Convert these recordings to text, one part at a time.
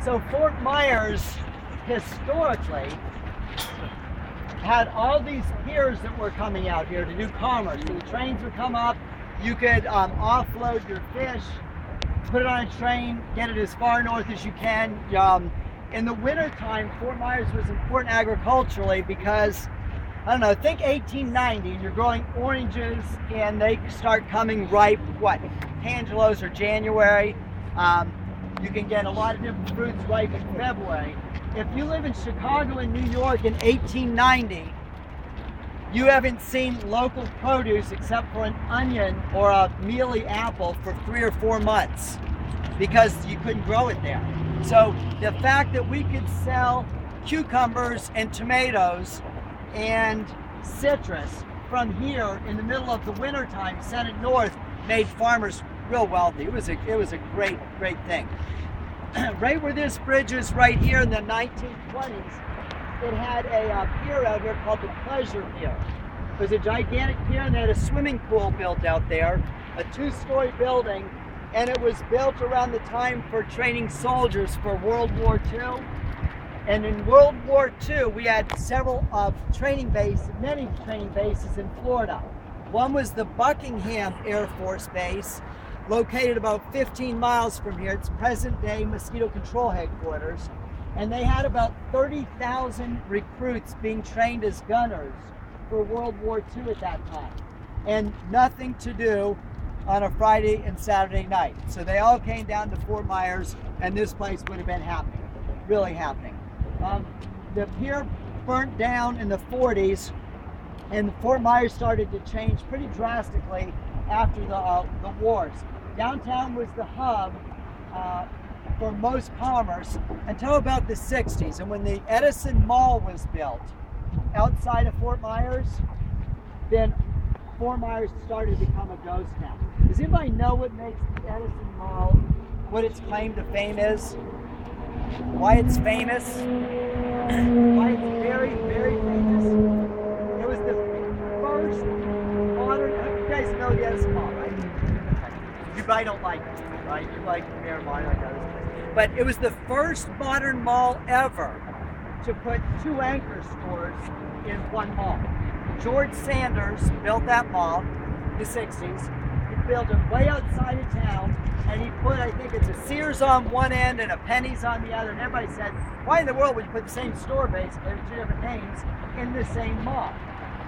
So Fort Myers historically had all these piers that were coming out here to do commerce. So the trains would come up, you could offload your fish, put it on a train, get it as far north as you can. In the wintertime, Fort Myers was important agriculturally because, I don't know, think 1890, and you're growing oranges and they start coming ripe, Tangelos or January. You can get a lot of different fruits ripe in February. If you live in Chicago and New York in 1890, you haven't seen local produce except for an onion or a mealy apple for 3 or 4 months because you couldn't grow it there. So the fact that we could sell cucumbers and tomatoes and citrus from here in the middle of the wintertime, sent it north, made farmers real wealthy. It was a great thing. Right where this bridge is right here in the 1920s, it had a pier out here called the Pleasure Pier. It was a gigantic pier and they had a swimming pool built out there, a 2-story building, and it was built around the time for training soldiers for World War II. And in World War II, we had many training bases in Florida. One was the Buckingham Air Force Base, located about 15 miles from here. It's present-day Mosquito Control Headquarters. And they had about 30,000 recruits being trained as gunners for World War II at that time. And nothing to do on a Friday and Saturday night. So they all came down to Fort Myers, and this place would have been happening, really happening. The pier burnt down in the 40s, and Fort Myers started to change pretty drastically after the wars. Downtown was the hub for most commerce until about the 60s, and when the Edison Mall was built outside of Fort Myers, then Fort Myers started to become a ghost town. Does anybody know what makes the Edison Mall, what its claim to fame is? Why it's famous? Why it's very, very famous? It was the first modern, you guys know the Edison Mall, right? You probably don't like it, right? You like Miramar, like others. But it was the first modern mall ever to put 2 anchor stores in one mall. George Sanders built that mall in the 60s. He built it way outside of town, and he put, I think it's a Sears on one end and a Penny's on the other, and everybody said, why in the world would you put the same store base, there's 2 different names, in the same mall?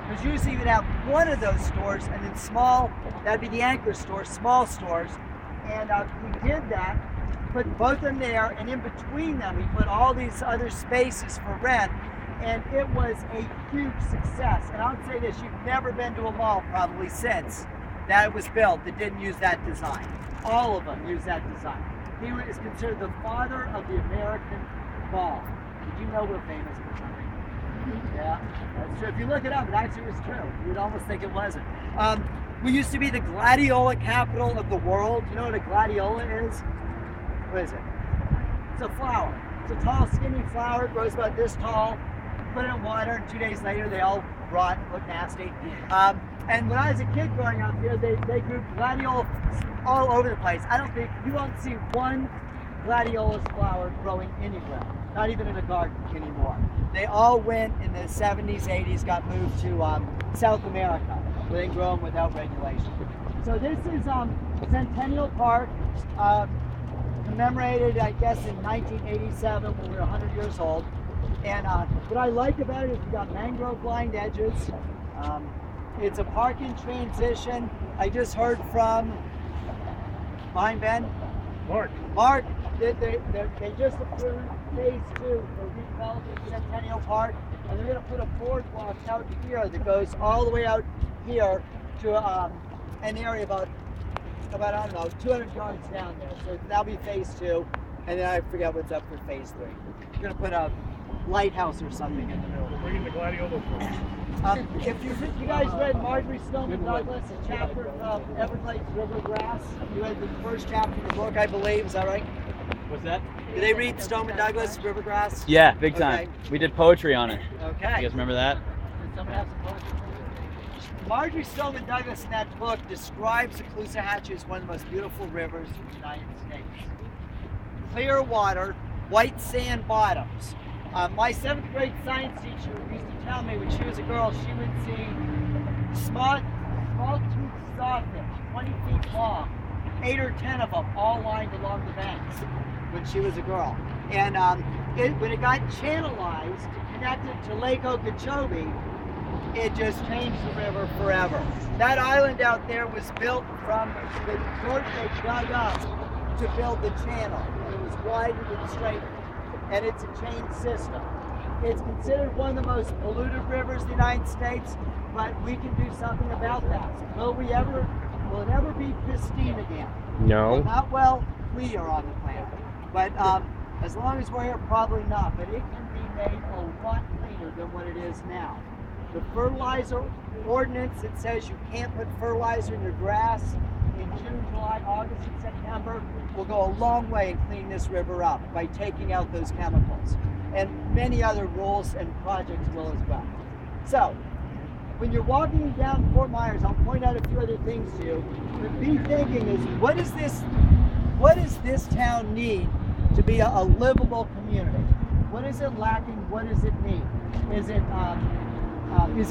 Because usually you would have one of those stores, and then small, that'd be the anchor stores, small stores, and he did that, put both of them there, and in between them he put all these other spaces for rent, and it was a huge success. And I would say this, you've never been to a mall probably since that it was built that didn't use that design. All of them use that design. He is considered the father of the American mall. Did you know we're famous for something? Yeah, that's true. If you look it up, it actually was true. You would almost think it wasn't. We used to be the gladiola capital of the world. You know what a gladiola is? What is it? It's a flower. It's a tall, skinny flower. It grows about this tall. Put it in water, and 2 days later, they all rot and look nasty. And when I was a kid growing up here, they grew gladiolas all over the place. I don't think, you won't see one gladiolus flower growing anywhere, not even in a garden anymore. They all went in the 70s, 80s, got moved to South America, where they grow them without regulation. So this is Centennial Park, commemorated, I guess, in 1987 when we were 100 years old. And what I like about it is we've got mangrove lined edges. It's a park in transition. I just heard from, behind Ben? Mark, they just approved phase 2 for redeveloping Centennial Park, and they're going to put a boardwalk out here that goes all the way out here to an area about I don't know, 200 yards down there. So that'll be phase 2, and then I forget what's up for phase 3. We're going to put a lighthouse or something in the middle. We're bringing the gladiola If you guys read Marjorie Stoneman Douglas, a chapter of Everglades River Grass, you read the first chapter of the book, I believe. Is that right? What's that? Did they read Stoneman Douglas, River Grass? Yeah, big time. Okay. We did poetry on it. Okay. You guys remember that? Did someone have some poetry? Marjorie Stoneman Douglas in that book describes the Caloosahatchee as one of the most beautiful rivers in the United States. Clear water, white sand bottoms. My 7th grade science teacher used to tell me when she was a girl, she would see small toothed sawfish, 20 feet long, 8 or 10 of them all lined along the banks when she was a girl. And when it got channelized, connected to Lake Okeechobee, it just changed the river forever. That island out there was built from the dirt they dug up to build the channel. It was widened and straightened, and it's a chain system. It's considered one of the most polluted rivers in the United States, but we can do something about that. Will it ever be pristine again? No. Well, not while we are on the planet. But as long as we're here, probably not. But it can be made a lot cleaner than what it is now. The fertilizer ordinance that says you can't put fertilizer in your grass in June, July, August, and September will go a long way in cleaning this river up by taking out those chemicals. And many other rules and projects will as well. So, when you're walking down Fort Myers, I'll point out a few other things to you. But be thinking is, what does this town need to be a livable community? What is it lacking? What does it need? Is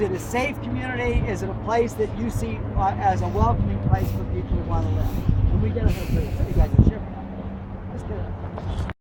it a safe community? Is it a place that you see as a welcoming place for people who want to live? When we get a you guys are shipping. Let's get it.